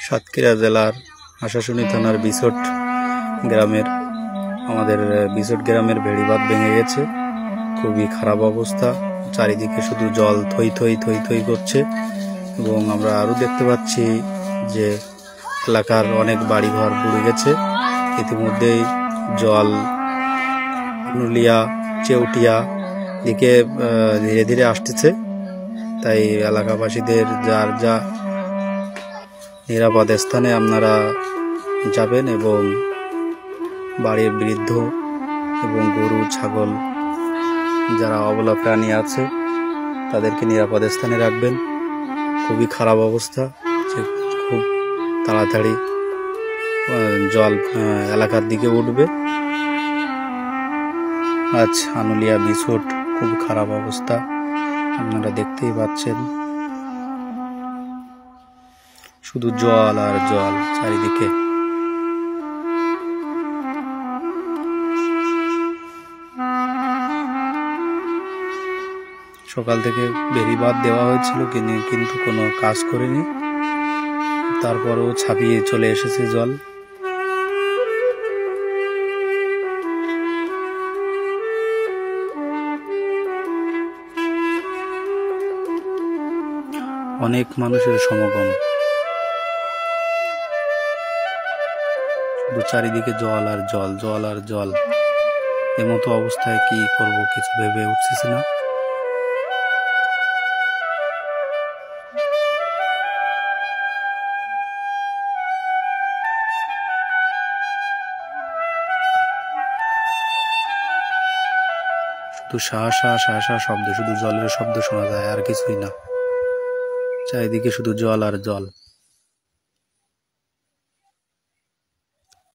সাতক্ষীরা জেলার আশাশুনি থানার বিছট গ্রামের আমাদের বিছট গ্রামের ভেড়িবাঁধ ভেঙে গেছে। খুবই খারাপ অবস্থা, চারিদিকে শুধু জল থই থই থই থই করছে। এবং আমরা আরও দেখতে পাচ্ছি যে এলাকার অনেক বাড়িঘর বুড়ে গেছে। ইতিমধ্যেই জল নুলিয়া চেউটিয়া দিকে ধীরে ধীরে আসতেছে। তাই এলাকাবাসীদের যার যা নিরাপদ স্থানে আপনারা যাবেন এবং বাড়ির বৃদ্ধ এবং গরু ছাগল যারা অবলা প্রাণী আছে তাদেরকে নিরাপদ স্থানে রাখবেন। খুবই খারাপ অবস্থা, যে খুব তাড়াতাড়ি জল এলাকার দিকে উঠবে। আজ আনুলিয়া বিছট খুব খারাপ অবস্থা, আপনারা দেখতেই পাচ্ছেন। শুধু জল আর জল চারিদিকে। সকাল থেকে বেড়িবাঁধ দেওয়া হয়েছিল কিন্তু কোনো কাজ করেনি, তারপরও ছাপিয়ে চলে এসেছে জল। অনেক মানুষের সমাগম, শুধু চারিদিকে জল আর জল, জল আর জল। এমতো অবস্থায় কি করব কিছু ভেবে উঠতেছে না। শুধু শা শা শা শা শব্দ, শুধু জলের শব্দ শোনা যায়, আর কিছুই না। চারিদিকে শুধু জল আর জল।